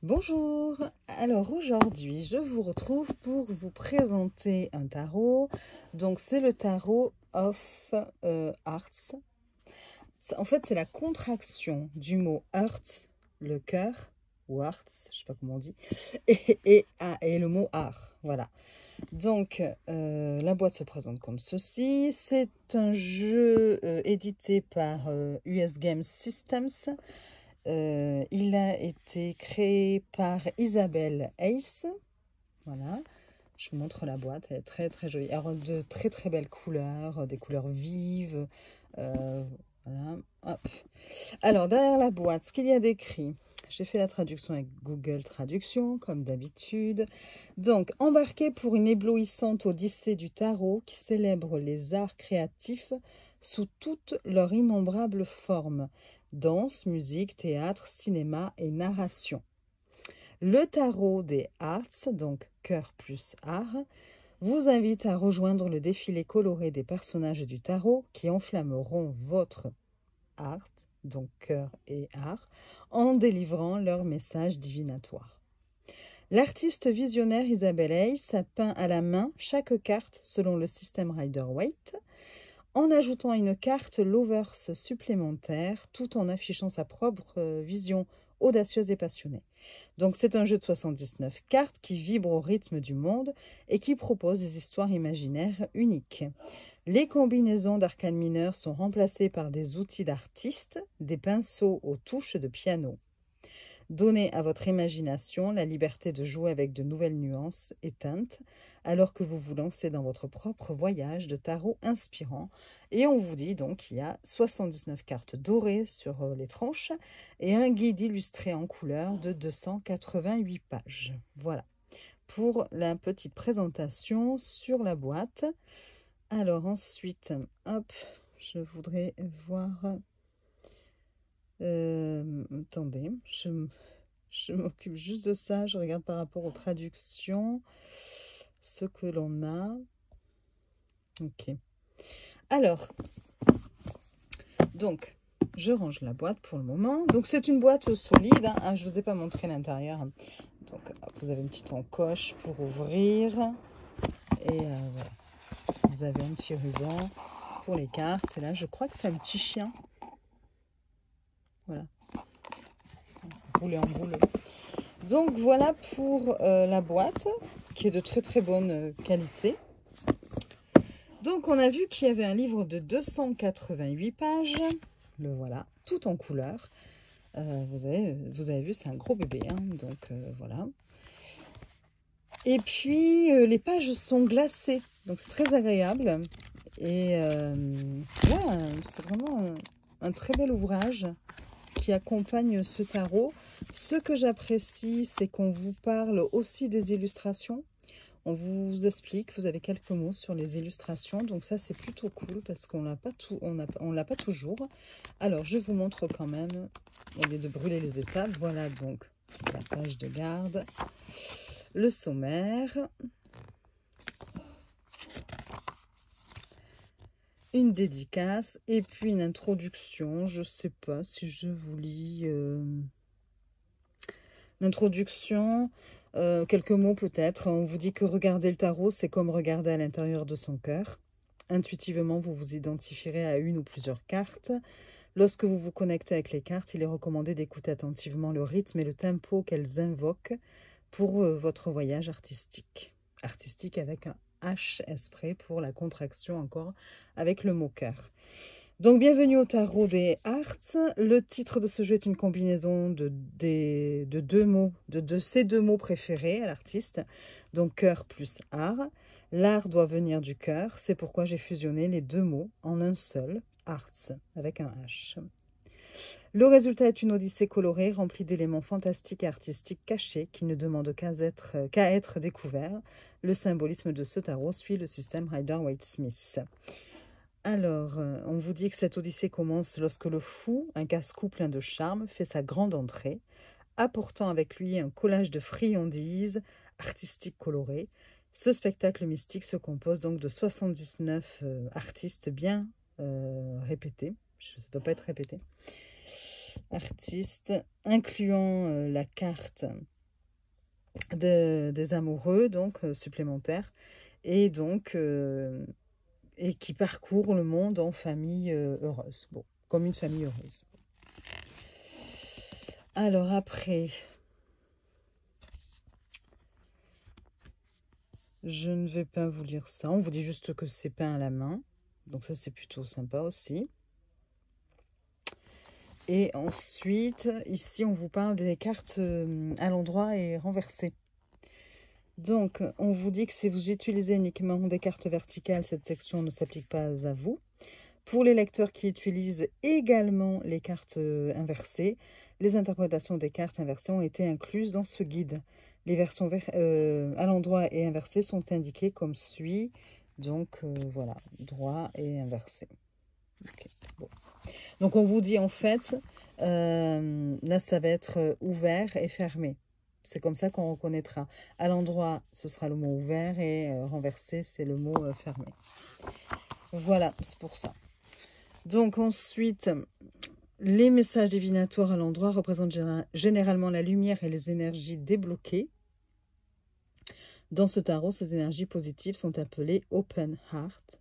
Bonjour, alors aujourd'hui je vous retrouve pour vous présenter un tarot. Donc c'est le tarot of Hearts. En fait c'est la contraction du mot heart, le cœur, ou hearts, je sais pas comment on dit, et le mot art, voilà. Donc la boîte se présente comme ceci. C'est un jeu édité par US Game Systems. Il a été créé par Isabelle Ace. Voilà, je vous montre la boîte, elle est très très jolie. Alors de très très belles couleurs, des couleurs vives. Voilà. Hop. Alors derrière la boîte, ce qu'il y a d'écrit, j'ai fait la traduction avec Google Traduction, comme d'habitude. Donc, embarquez pour une éblouissante odyssée du tarot qui célèbre les arts créatifs sous toutes leurs innombrables formes. Danse, musique, théâtre, cinéma et narration. Le tarot des Arts, donc cœur plus art, vous invite à rejoindre le défilé coloré des personnages du tarot qui enflammeront votre art, donc cœur et art, en délivrant leur message divinatoire. L'artiste visionnaire Isabelle Ace a peint à la main chaque carte selon le système Rider-Waite, en ajoutant une carte Lovers supplémentaire, tout en affichant sa propre vision audacieuse et passionnée. Donc c'est un jeu de 79 cartes qui vibre au rythme du monde et qui propose des histoires imaginaires uniques. Les combinaisons d'arcanes mineurs sont remplacées par des outils d'artistes, des pinceaux aux touches de piano. Donnez à votre imagination la liberté de jouer avec de nouvelles nuances et teintes, alors que vous vous lancez dans votre propre voyage de tarot inspirant. Et on vous dit donc qu'il y a 79 cartes dorées sur les tranches et un guide illustré en couleur de 288 pages. Voilà pour la petite présentation sur la boîte. Alors ensuite, hop, je voudrais voir... attendez, je m'occupe juste de ça. Je regarde par rapport aux traductions ce que l'on a. Ok. Alors, donc, je range la boîte pour le moment. Donc, c'est une boîte solide. Hein. Je ne vous ai pas montré l'intérieur. Donc, vous avez une petite encoche pour ouvrir. Et voilà. Vous avez un petit ruban pour les cartes. Et là, je crois que c'est un petit chien. Voilà. Roulé en boule. Donc voilà pour la boîte qui est de très très bonne qualité. Donc on a vu qu'il y avait un livre de 288 pages. Le voilà, tout en couleur. Vous avez vu, c'est un gros bébé. Hein, donc voilà. Et puis les pages sont glacées. Donc c'est très agréable. Et ouais, c'est vraiment un très bel ouvrage qui accompagne ce tarot. Ce que j'apprécie, c'est qu'on vous parle aussi des illustrations. On vous explique, vous avez quelques mots sur les illustrations. Donc ça, c'est plutôt cool parce qu'on l'a pas tout, on l'a pas toujours. Alors, je vous montre quand même, au lieu de brûler les étapes. Voilà donc la page de garde, le sommaire, une dédicace et puis une introduction. Je ne sais pas si je vous lis l'introduction, quelques mots peut-être. On vous dit que regarder le tarot, c'est comme regarder à l'intérieur de son cœur. Intuitivement, vous vous identifierez à une ou plusieurs cartes. Lorsque vous vous connectez avec les cartes, il est recommandé d'écouter attentivement le rythme et le tempo qu'elles invoquent pour votre voyage artistique. Artistique avec un H exprès pour la contraction encore avec le mot cœur. Donc, bienvenue au tarot des Arts. Le titre de ce jeu est une combinaison de deux mots, de ces deux mots préférés à l'artiste. Donc, cœur plus art. L'art doit venir du cœur. C'est pourquoi j'ai fusionné les deux mots en un seul, Arts, avec un H. Le résultat est une odyssée colorée remplie d'éléments fantastiques et artistiques cachés qui ne demandent qu'à être découverts. Le symbolisme de ce tarot suit le système Rider-Waite-Smith. Alors, on vous dit que cette odyssée commence lorsque le fou, un casse-cou plein de charme, fait sa grande entrée, apportant avec lui un collage de friandises artistiques colorées. Ce spectacle mystique se compose donc de 79 artistes bien répétés. Ça ne doit pas être répété. Artistes, incluant la carte des amoureux, donc supplémentaires, et donc et qui parcourent le monde en famille heureuse. Bon, comme une famille heureuse. Alors après, je ne vais pas vous lire ça. On vous dit juste que c'est peint à la main. Donc ça, c'est plutôt sympa aussi. Et ensuite, ici, on vous parle des cartes à l'endroit et renversées. Donc, on vous dit que si vous utilisez uniquement des cartes verticales, cette section ne s'applique pas à vous. Pour les lecteurs qui utilisent également les cartes inversées, les interprétations des cartes inversées ont été incluses dans ce guide. Les versions à l'endroit et inversées sont indiquées comme suit. Donc, voilà, droit et inversé. Okay, bon. Donc, on vous dit en fait, là, ça va être ouvert et fermé. C'est comme ça qu'on reconnaîtra. À l'endroit, ce sera le mot ouvert et renversé, c'est le mot fermé. Voilà, c'est pour ça. Donc ensuite, les messages divinatoires à l'endroit représentent généralement la lumière et les énergies débloquées. Dans ce tarot, ces énergies positives sont appelées Open Heart.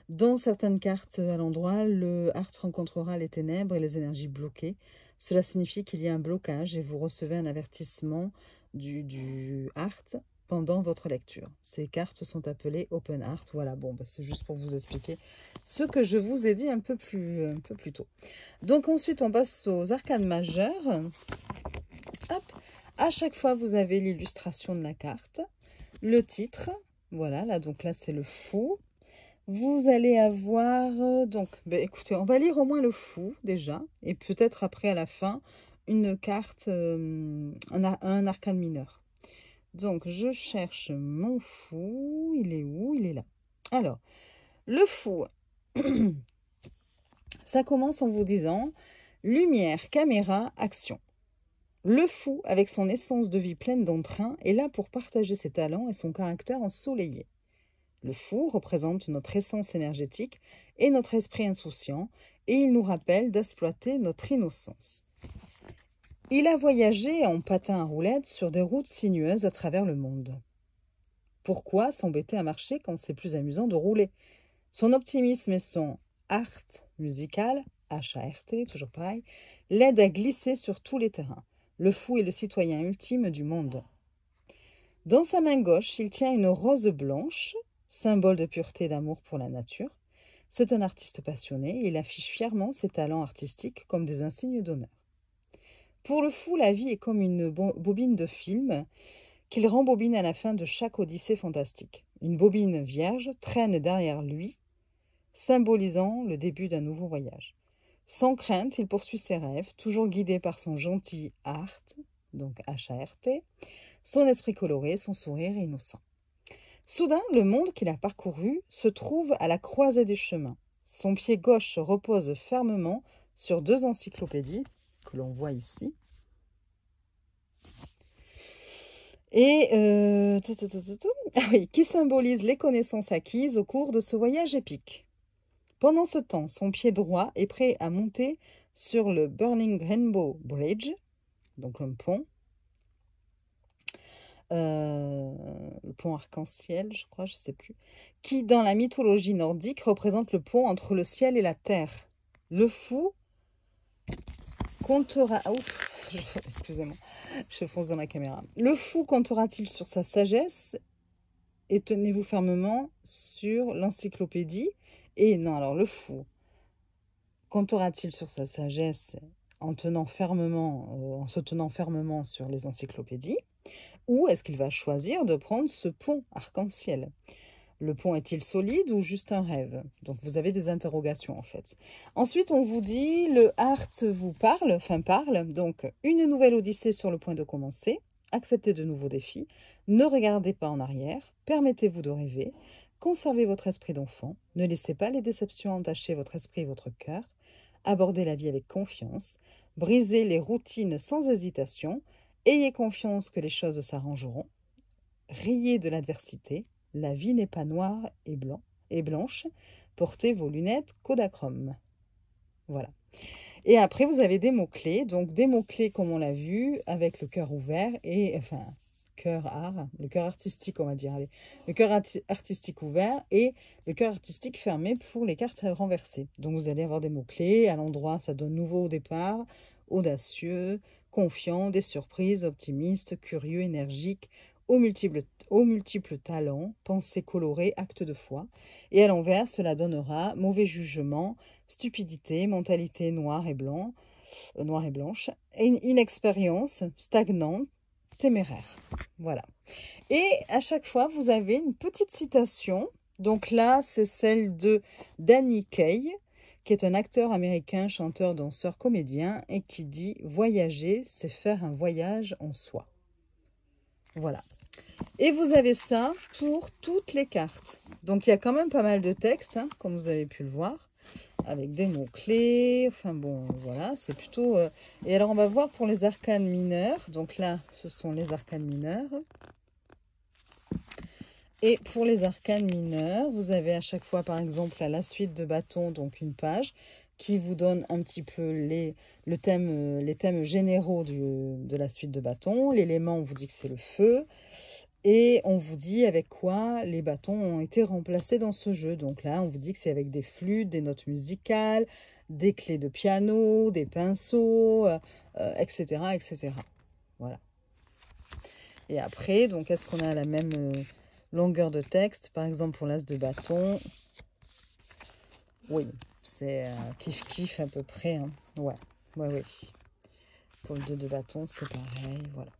Dans certaines cartes à l'endroit, le Heart rencontrera les ténèbres et les énergies bloquées. Cela signifie qu'il y a un blocage et vous recevez un avertissement du Heart pendant votre lecture. Ces cartes sont appelées Open Heart. Voilà, bon, bah, c'est juste pour vous expliquer ce que je vous ai dit un peu plus tôt. Donc ensuite, on passe aux arcanes majeures. Hop, à chaque fois, vous avez l'illustration de la carte, le titre. Voilà, là, donc là, c'est le fou. Vous allez avoir, donc, ben, écoutez, on va lire au moins le fou déjà, et peut-être après à la fin, une carte, un arcane mineur. Donc, je cherche mon fou, il est où? Il est là. Alors, le fou, ça commence en vous disant, lumière, caméra, action. Le fou, avec son essence de vie pleine d'entrain, est là pour partager ses talents et son caractère ensoleillé. Le fou représente notre essence énergétique et notre esprit insouciant, et il nous rappelle d'exploiter notre innocence. Il a voyagé en patin à roulettes sur des routes sinueuses à travers le monde. Pourquoi s'embêter à marcher quand c'est plus amusant de rouler? Son optimisme et son art musical, H-A-R-T, toujours pareil, l'aident à glisser sur tous les terrains. Le fou est le citoyen ultime du monde. Dans sa main gauche, il tient une rose blanche, symbole de pureté et d'amour pour la nature. C'est un artiste passionné et il affiche fièrement ses talents artistiques comme des insignes d'honneur. Pour le fou, la vie est comme une bobine de film qu'il rembobine à la fin de chaque odyssée fantastique. Une bobine vierge traîne derrière lui, symbolisant le début d'un nouveau voyage. Sans crainte, il poursuit ses rêves, toujours guidé par son gentil art, donc H-A-R-T, son esprit coloré, son sourire innocent. Soudain, le monde qu'il a parcouru se trouve à la croisée des chemins. Son pied gauche repose fermement sur deux encyclopédies que l'on voit ici. Et qui symbolisent les connaissances acquises au cours de ce voyage épique. Pendant ce temps, son pied droit est prêt à monter sur le Burning Rainbow Bridge, donc un pont, le pont arc-en-ciel, je crois, je ne sais plus, qui, dans la mythologie nordique, représente le pont entre le ciel et la terre. Le fou comptera... excusez-moi, je fonce dans la caméra. Le fou comptera-t-il sur sa sagesse? Et tenez-vous fermement sur l'encyclopédie. Et non, alors le fou comptera-t-il sur sa sagesse en se tenant fermement sur les encyclopédies? Ou est-ce qu'il va choisir de prendre ce pont arc-en-ciel? Le pont est-il solide ou juste un rêve? Donc vous avez des interrogations en fait. Ensuite, on vous dit, le art vous parle. Donc une nouvelle odyssée sur le point de commencer. Acceptez de nouveaux défis. Ne regardez pas en arrière. Permettez-vous de rêver. Conservez votre esprit d'enfant. Ne laissez pas les déceptions entacher votre esprit et votre cœur. Abordez la vie avec confiance. Brisez les routines sans hésitation. Ayez confiance que les choses s'arrangeront. Riez de l'adversité. La vie n'est pas noire et blanche. Portez vos lunettes Kodachrome. Voilà. Et après, vous avez des mots-clés. Donc, des mots-clés, comme on l'a vu, avec le cœur ouvert et, cœur art, le cœur artistique, on va dire. Allez. Le cœur artistique ouvert et le cœur artistique fermé pour les cartes renversées. Donc, vous allez avoir des mots-clés. À l'endroit, ça donne nouveau au départ, audacieux, confiant, des surprises, optimiste, curieux, énergique, aux multiples talents, pensée colorée, acte de foi. Et à l'envers, cela donnera mauvais jugement, stupidité, mentalité noire et blanche, inexpérience, stagnante, téméraire. Voilà. Et à chaque fois, vous avez une petite citation. Donc là, c'est celle de Danny Kaye, qui est un acteur américain, chanteur, danseur, comédien, et qui dit « Voyager, c'est faire un voyage en soi ». Voilà. Et vous avez ça pour toutes les cartes. Donc, il y a quand même pas mal de textes, hein, comme vous avez pu le voir, avec des mots-clés. Enfin bon, voilà, c'est plutôt... Et alors, on va voir pour les arcanes mineurs. Donc là, ce sont les arcanes mineurs. Et pour les arcanes mineurs, vous avez à chaque fois, par exemple, à la suite de bâton, donc une page qui vous donne un petit peu les thèmes généraux de la suite de bâton. L'élément, on vous dit que c'est le feu. Et on vous dit avec quoi les bâtons ont été remplacés dans ce jeu. Donc là, on vous dit que c'est avec des flûtes, des notes musicales, des clés de piano, des pinceaux, etc., etc. Voilà. Et après, donc, est-ce qu'on a la même longueur de texte? Par exemple, pour l'as de bâton. Oui, c'est kiff-kiff à peu près. Hein. Ouais, ouais. Pour le 2 de bâton, c'est pareil, voilà.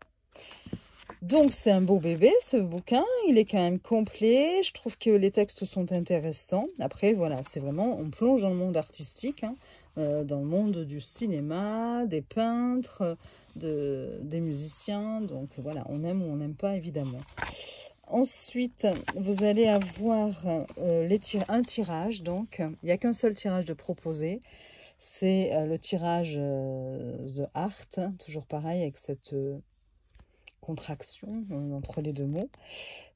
Donc, c'est un beau bébé, ce bouquin. Il est quand même complet. Je trouve que les textes sont intéressants. Après, voilà, c'est vraiment... On plonge dans le monde artistique, hein, dans le monde du cinéma, des peintres, des musiciens. Donc, voilà, on aime ou on n'aime pas, évidemment. Ensuite, vous allez avoir un tirage. Donc, il n'y a qu'un seul tirage de proposé. C'est le tirage The Art. Toujours pareil, avec cette... contraction entre les deux mots,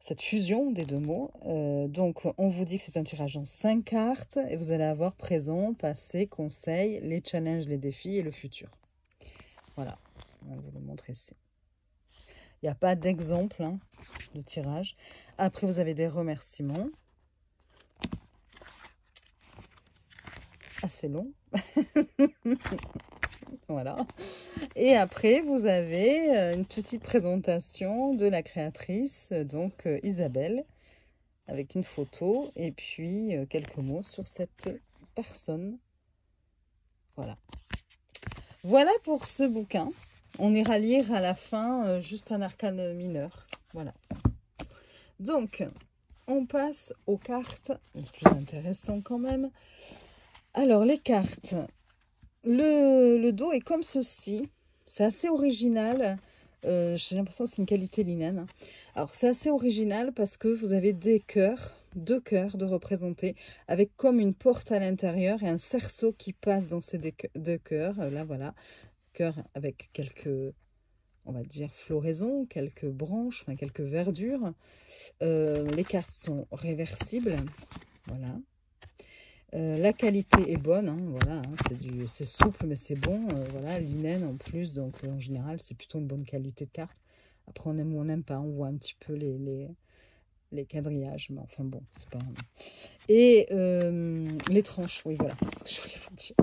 cette fusion des deux mots. Donc, on vous dit que c'est un tirage en 5 cartes et vous allez avoir présent, passé, conseil, les challenges, les défis et le futur. Voilà, on va vous le montrer ici. Il n'y a pas d'exemple hein, de tirage. Après, vous avez des remerciements. Assez long. Voilà. Et après, vous avez une petite présentation de la créatrice, donc Isabelle, avec une photo et puis quelques mots sur cette personne. Voilà. Voilà pour ce bouquin. On ira lire à la fin juste un arcane mineur. Voilà. Donc, on passe aux cartes, le plus intéressant quand même. Alors, les cartes... Le dos est comme ceci. C'est assez original. J'ai l'impression que c'est une qualité linen. Alors, c'est assez original parce que vous avez deux cœurs de représentés, avec comme une porte à l'intérieur et un cerceau qui passe dans ces deux cœurs. Là, voilà. Cœur avec quelques, on va dire, floraisons, quelques branches, enfin, quelques verdures. Les cartes sont réversibles. Voilà. La qualité est bonne, hein, voilà, hein, c'est souple mais c'est bon, voilà, linen en plus, donc en général c'est plutôt une bonne qualité de carte. Après on aime ou on n'aime pas, on voit un petit peu les quadrillages, mais enfin bon, c'est pas... Et les tranches, oui voilà, c'est ce que je voulais vous dire.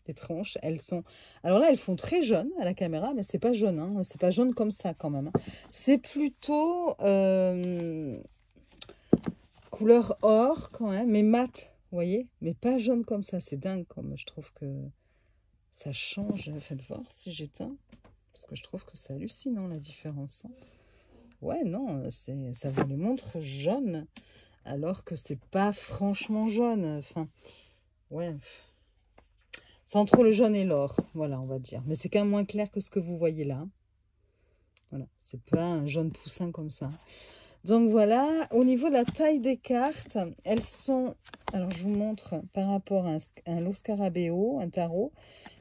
Les tranches, elles sont... Alors là, elles font très jaune à la caméra, mais c'est pas jaune, hein, c'est pas jaune comme ça quand même. Hein. C'est plutôt couleur or quand même, mais mat. Vous voyez, mais pas jaune comme ça, c'est dingue comme je trouve que ça change. Faites voir si j'éteins, parce que je trouve que c'est hallucinant la différence. Hein. Ouais, non, ça vous les montre jaune, alors que c'est pas franchement jaune. Enfin, ouais, c'est entre le jaune et l'or, voilà, on va dire. Mais c'est quand même moins clair que ce que vous voyez là. Voilà, c'est pas un jaune poussin comme ça. Donc voilà, au niveau de la taille des cartes, elles sont, alors je vous montre par rapport à un Lo Scarabeo, un tarot.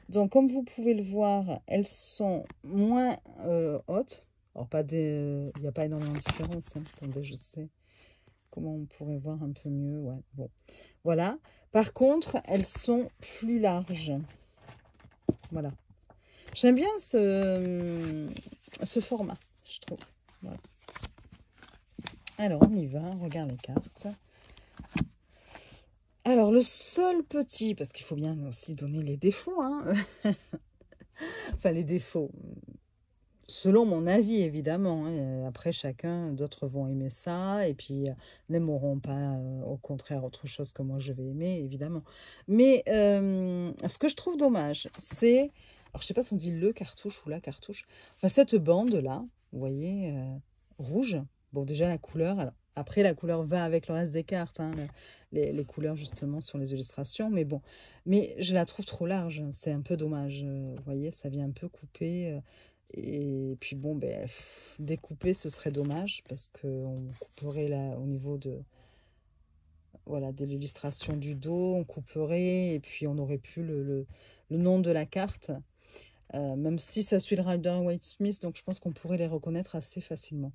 Donc comme vous pouvez le voir, elles sont moins hautes. Alors il n'y a pas énormément de différence, hein. Attendez, je sais comment on pourrait voir un peu mieux. Ouais, bon, voilà. Par contre, elles sont plus larges. Voilà. J'aime bien ce format, je trouve. Voilà. Alors, on y va, on regarde les cartes. Alors, le seul petit, parce qu'il faut bien aussi donner les défauts, hein. Enfin, les défauts, selon mon avis, évidemment. Hein. Après, chacun, d'autres vont aimer ça, et puis n'aimeront pas, au contraire, autre chose que moi je vais aimer, évidemment. Mais ce que je trouve dommage, c'est... Alors, je sais pas si on dit le cartouche ou la cartouche. Enfin, cette bande-là, vous voyez, rouge. Bon, déjà, la couleur... Alors, après, la couleur va avec le reste des cartes, hein, les couleurs, justement, sur les illustrations. Mais bon, mais je la trouve trop large. C'est un peu dommage. Vous voyez, ça vient un peu couper... et puis bon, ben, découper, ce serait dommage parce qu'on couperait là au niveau de, voilà, de l'illustration du dos, on couperait et puis on aurait plus le nom de la carte, même si ça suit le Rider-Waite-Smith, donc je pense qu'on pourrait les reconnaître assez facilement.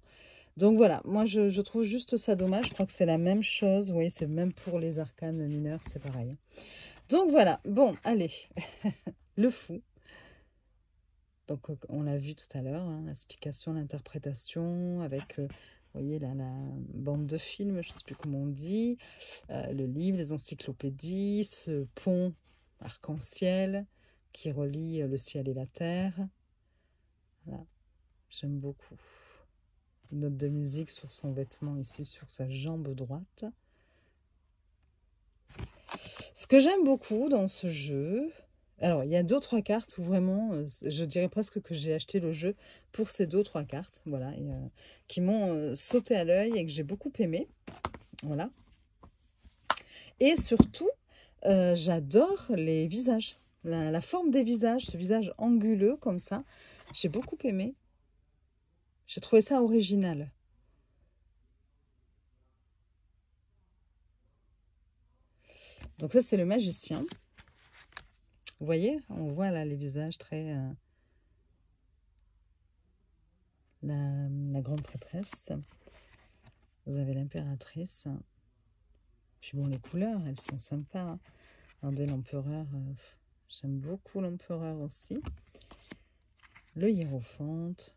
Donc voilà, moi je trouve juste ça dommage, je crois que c'est la même chose, vous voyez, c'est même pour les arcanes mineurs, c'est pareil. Donc voilà, bon, allez, le fou. Donc, on l'a vu tout à l'heure, hein, l'explication, l'interprétation, avec, vous voyez, là, la bande de films, je ne sais plus comment on dit, le livre, les encyclopédies, ce pont arc-en-ciel qui relie le ciel et la terre. Voilà, j'aime beaucoup. Une note de musique sur son vêtement ici, sur sa jambe droite. Ce que j'aime beaucoup dans ce jeu... Alors, il y a 2-3 cartes où vraiment, je dirais presque que j'ai acheté le jeu pour ces 2-3 cartes, voilà, et, qui m'ont sauté à l'œil et que j'ai beaucoup aimé, voilà. Et surtout, j'adore les visages, la forme des visages, ce visage anguleux comme ça, j'ai beaucoup aimé. J'ai trouvé ça original. Donc ça, c'est le magicien. Vous voyez, on voit là les visages très... la grande prêtresse. Vous avez l'impératrice. Puis bon, les couleurs, elles sont sympas. Hein. Regardez l'empereur. J'aime beaucoup l'empereur aussi. Le hiérophante.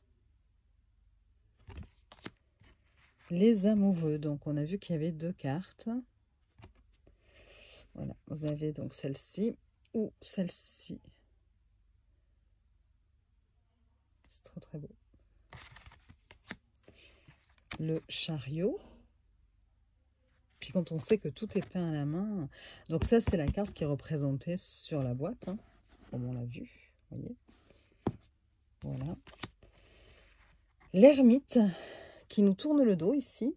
Les amoureux. Donc, on a vu qu'il y avait 2 cartes. Voilà, vous avez donc celle-ci ou celle-ci. C'est très très beau. Le chariot. Puis quand on sait que tout est peint à la main, donc ça c'est la carte qui est représentée sur la boîte, hein, comme on l'a vu, vous voyez. Voilà. L'ermite qui nous tourne le dos ici.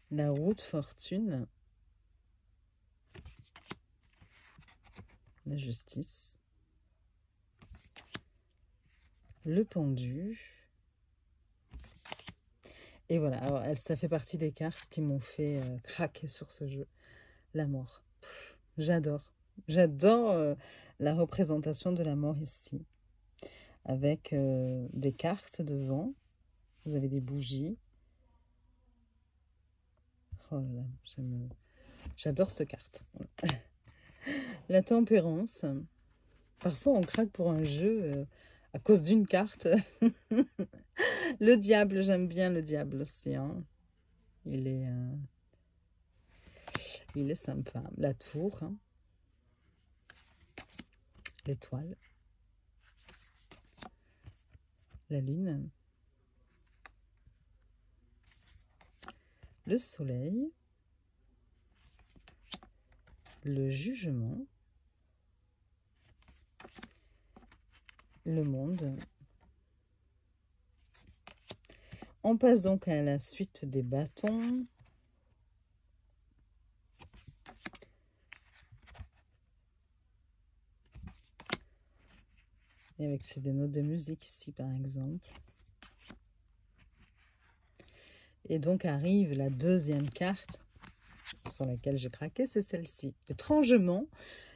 La roue de fortune. La justice. Le pendu. Et voilà, alors ça fait partie des cartes qui m'ont fait craquer sur ce jeu. La mort. J'adore. J'adore la représentation de la mort ici. Avec des cartes devant. Vous avez des bougies. Oh là là, j'adore cette carte. La tempérance. Parfois, on craque pour un jeu à cause d'une carte. Le diable, j'aime bien le diable aussi. Hein. Il est sympa. La tour. Hein. L'étoile. La lune. Le soleil. Le jugement. Le monde. On passe donc à la suite des bâtons. Et avec des notes de musique ici, par exemple. Et donc arrive la deuxième carte sur laquelle j'ai craqué, c'est celle-ci. Étrangement,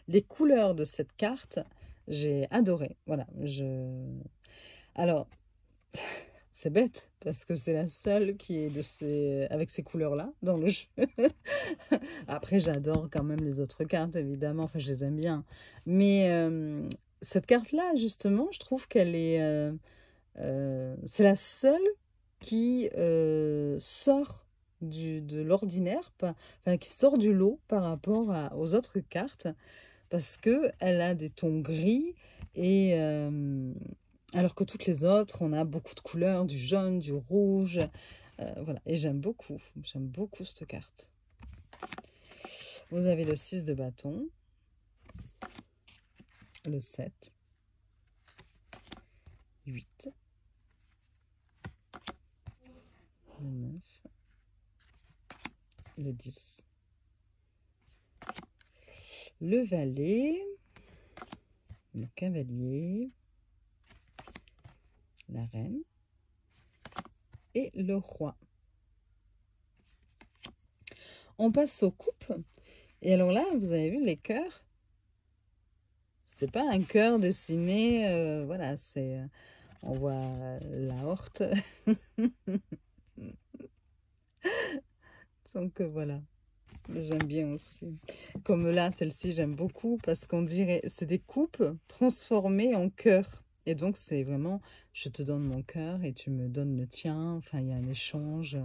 les couleurs de cette carte, j'ai adoré. Voilà, Alors, c'est bête, parce que c'est la seule qui est avec ces couleurs-là dans le jeu. Après, j'adore quand même les autres cartes, évidemment. Enfin, je les aime bien. Mais cette carte-là, justement, je trouve qu'elle est... c'est la seule qui sort de l'ordinaire, enfin, qui sort du lot par rapport aux autres cartes, parce qu'elle a des tons gris, et alors que toutes les autres, on a beaucoup de couleurs, du jaune, du rouge, voilà, et j'aime beaucoup cette carte. Vous avez le 6 de bâton, le 7, 8, le 9, le 10, le valet, le cavalier, la reine et le roi. On passe aux coupes. Et alors là, vous avez vu les cœurs? C'est pas un cœur dessiné, voilà, c'est... on voit l'aorte. Donc voilà, j'aime bien aussi. Comme là, celle-ci, j'aime beaucoup parce qu'on dirait... c'est des coupes transformées en cœur. Et donc, c'est vraiment, je te donne mon cœur et tu me donnes le tien. Enfin, il y a un échange.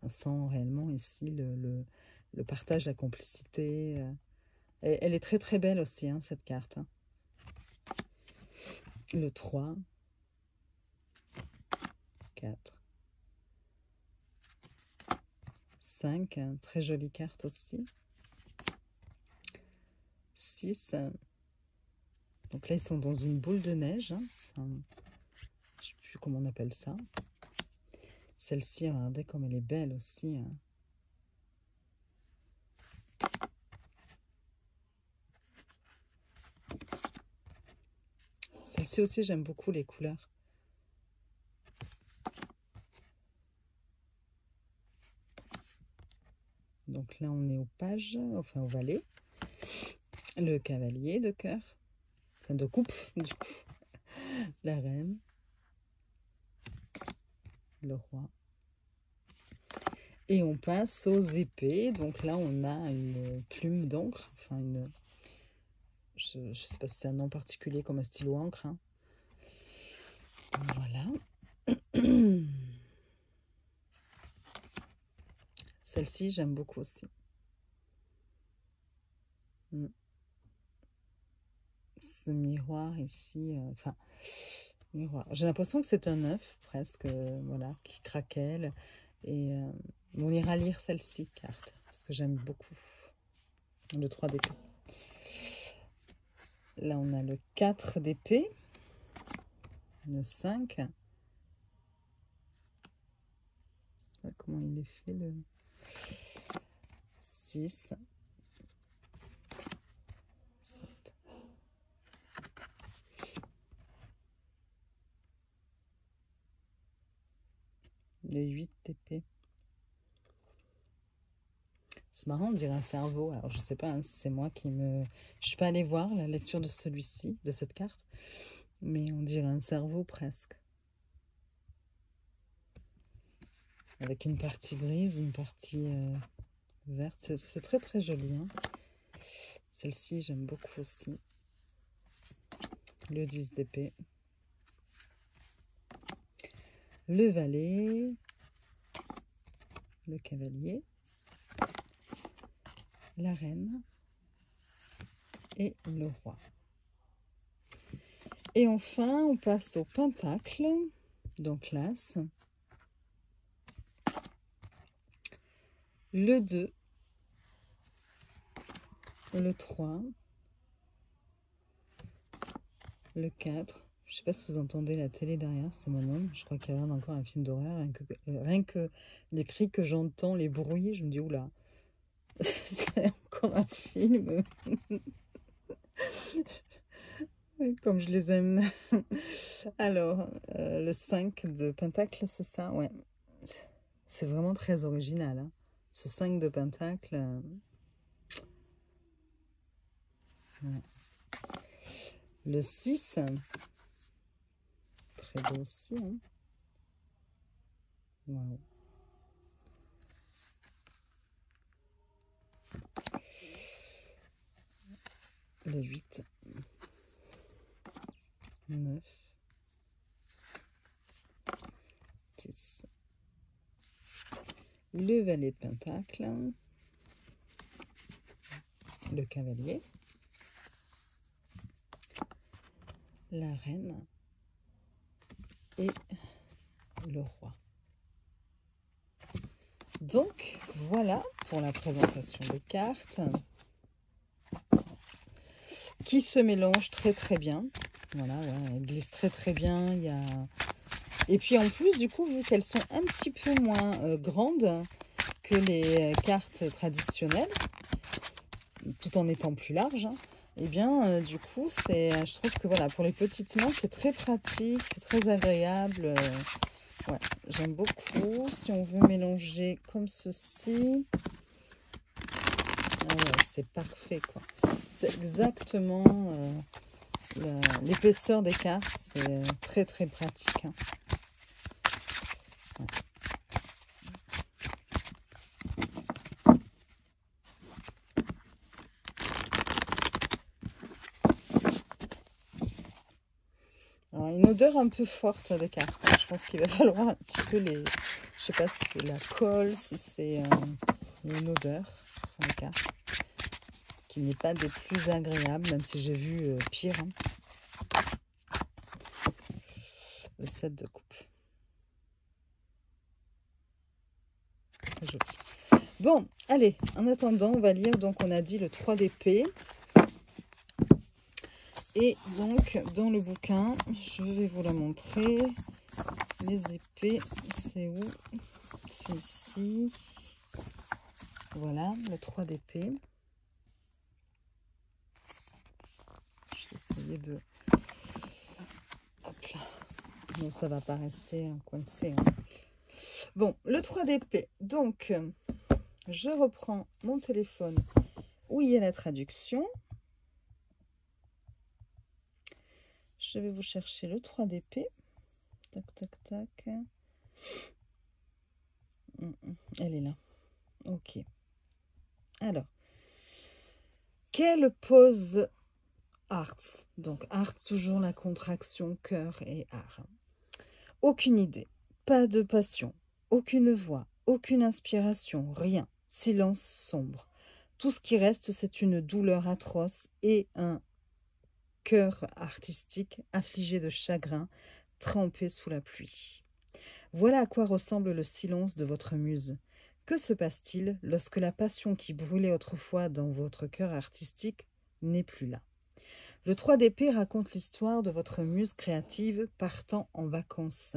On sent réellement ici le partage, la complicité. Et elle est très très belle aussi, hein, cette carte. Hein. Le 3, 4, 5, très jolie carte aussi. 6. Donc là, ils sont dans une boule de neige. Hein. Enfin, je ne sais plus comment on appelle ça. Celle-ci, regardez comme elle est belle aussi. Hein. Celle-ci aussi, j'aime beaucoup les couleurs. Donc là, on est au page, enfin au valet. Le cavalier de cœur. Enfin, de coupe, du coup. La reine. Le roi. Et on passe aux épées. Donc là, on a une plume d'encre. Enfin, une... je ne sais pas si c'est un nom particulier comme un stylo encre. Hein. Voilà. Celle-ci, j'aime beaucoup aussi. Ce miroir ici, enfin, miroir. J'ai l'impression que c'est un œuf, presque, voilà, qui craquelle. Et on ira lire celle-ci, carte, parce que j'aime beaucoup le 3 d'épée. Là, on a le 4 d'épée, le 5. Je sais pas comment il est fait, le 6. 7. Le 8 d'épée. C'est marrant, on dirait un cerveau. Alors, je sais pas hein, si c'est moi qui me... Je suis pas allée voir la lecture de celui-ci, de cette carte. Mais on dirait un cerveau presque. Avec une partie grise, une partie verte. C'est très très joli. Hein. Celle-ci, j'aime beaucoup aussi. Le 10 d'épée. Le valet. Le cavalier. La reine. Et le roi. Et enfin, on passe au pentacle. Donc l'as. Le 2. Le 3. Le 4. Je ne sais pas si vous entendez la télé derrière, c'est mon homme. Je crois qu'il regarde encore un film d'horreur. Rien que les cris que j'entends, les bruits, je me dis, oula, c'est encore un film. Comme je les aime. Alors, le 5 de pentacle, c'est ça? Ouais. C'est vraiment très original. Hein. Ce 5 de pentacle. Ouais. Le 6. Très beau aussi. Hein. Wow. Le 8. 9. 10. le valet de Pentacle, le cavalier, la reine et le roi. Donc, voilà pour la présentation des cartes qui se mélangent très bien. Voilà, ouais, elles glissent très bien. Il y a... Et puis en plus, du coup, vu qu'elles sont un petit peu moins grandes que les cartes traditionnelles, tout en étant plus larges, hein, et bien, du coup, je trouve que voilà, pour les petites mains, c'est très pratique, c'est très agréable. Ouais, j'aime beaucoup. Si on veut mélanger comme ceci, ah ouais, c'est parfait, quoi. C'est exactement l'épaisseur des cartes, c'est très pratique, hein. Ouais. Alors, une odeur un peu forte des cartes. Je pense qu'il va falloir un petit peu les... Je sais pas si c'est la colle, si c'est une odeur sur les cartes, qui n'est pas des plus agréables, même si j'ai vu pire, hein. Le 7 de coupe. Très joli. Bon, allez, en attendant, on va lire, donc on a dit le 3 d'épée. Et donc, dans le bouquin, je vais vous la montrer. Les épées, c'est où? C'est ici. Voilà, le 3 d'épée. Je vais essayer de... Hop là. Non, ça va pas rester coincé, hein. Bon, le 3 d'épée. Donc, je reprends mon téléphone où il y a la traduction. Je vais vous chercher le 3 d'épée. Tac. Elle est là. Ok. Alors, quelle pose Hearts? Donc, Hearts, toujours la contraction cœur et art. Aucune idée, pas de passion, aucune voix, aucune inspiration, rien. Silence sombre. Tout ce qui reste, c'est une douleur atroce et un cœur artistique affligé de chagrin, trempé sous la pluie. Voilà à quoi ressemble le silence de votre muse. Que se passe-t-il lorsque la passion qui brûlait autrefois dans votre cœur artistique n'est plus là? Le 3 d'épée raconte l'histoire de votre muse créative partant en vacances.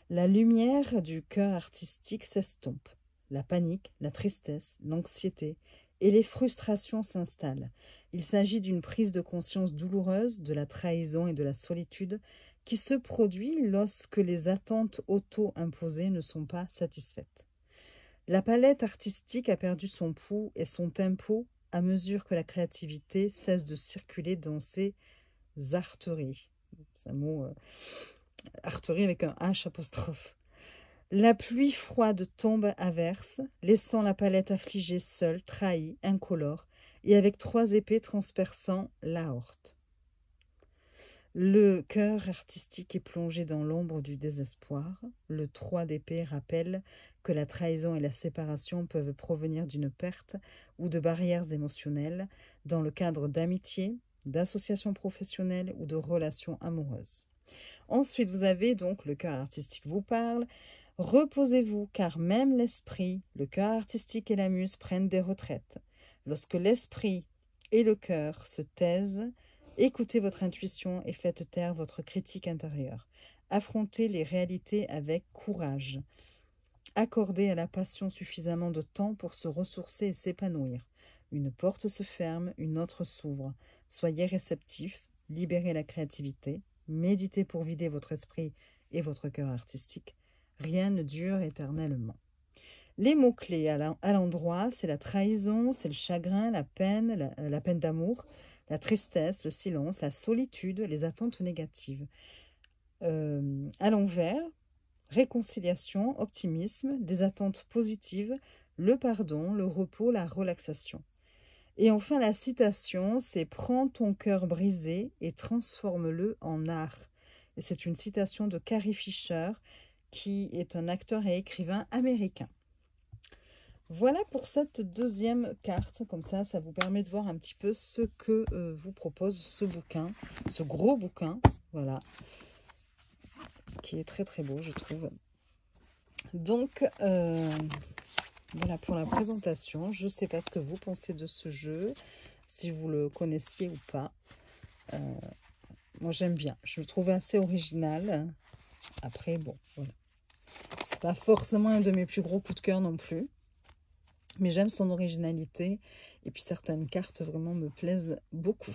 La lumière du cœur artistique s'estompe. La panique, la tristesse, l'anxiété et les frustrations s'installent. Il s'agit d'une prise de conscience douloureuse de la trahison et de la solitude qui se produit lorsque les attentes auto-imposées ne sont pas satisfaites. La palette artistique a perdu son pouls et son tempo à mesure que la créativité cesse de circuler dans ses arteries. C'est un mot, arterie avec un H apostrophe. La pluie froide tombe à verse, laissant la palette affligée seule, trahie, incolore, et avec 3 épées transperçant l'aorte. Le cœur artistique est plongé dans l'ombre du désespoir. Le 3 d'épée rappelle que la trahison et la séparation peuvent provenir d'une perte ou de barrières émotionnelles dans le cadre d'amitié, d'associations professionnelles ou de relations amoureuses. Ensuite, vous avez donc le cœur artistique vous parle. Reposez-vous, car même l'esprit, le cœur artistique et la muse prennent des retraites. Lorsque l'esprit et le cœur se taisent, écoutez votre intuition et faites taire votre critique intérieure. Affrontez les réalités avec courage. Accordez à la passion suffisamment de temps pour se ressourcer et s'épanouir. Une porte se ferme, une autre s'ouvre. Soyez réceptif, libérez la créativité, méditez pour vider votre esprit et votre cœur artistique. Rien ne dure éternellement. Les mots-clés à l'endroit, c'est la trahison, c'est le chagrin, la peine d'amour, la tristesse, le silence, la solitude, les attentes négatives. À l'envers, réconciliation, optimisme, des attentes positives, le pardon, le repos, la relaxation. Et enfin, la citation, c'est « Prends ton cœur brisé et transforme-le en art ». Et c'est une citation de Carrie Fisher, qui est un acteur et écrivain américain. Voilà pour cette deuxième carte. Comme ça vous permet de voir un petit peu ce que vous propose ce bouquin, ce gros bouquin, voilà, qui est très très beau, je trouve. Donc, voilà pour la présentation. Je ne sais pas ce que vous pensez de ce jeu, si vous le connaissiez ou pas. Moi, j'aime bien. Je le trouve assez original. Après, bon, voilà. C'est pas forcément un de mes plus gros coups de cœur non plus. Mais j'aime son originalité. Et puis, certaines cartes vraiment me plaisent beaucoup.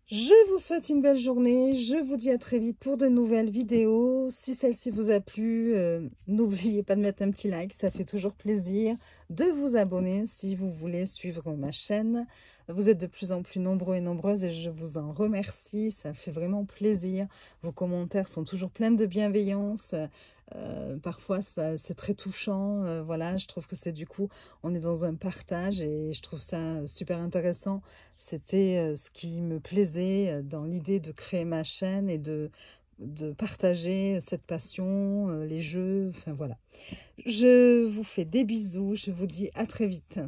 Je vous souhaite une belle journée. Je vous dis à très vite pour de nouvelles vidéos. Si celle-ci vous a plu, n'oubliez pas de mettre un petit like. Ça fait toujours plaisir. De vous abonner si vous voulez suivre ma chaîne. Vous êtes de plus en plus nombreux et nombreuses et je vous en remercie. Ça fait vraiment plaisir. Vos commentaires sont toujours pleins de bienveillance. Parfois, c'est très touchant. Voilà, je trouve que c'est du coup, on est dans un partage et je trouve ça super intéressant. C'était ce qui me plaisait dans l'idée de créer ma chaîne et de partager cette passion, les jeux, enfin voilà. Je vous fais des bisous. Je vous dis à très vite.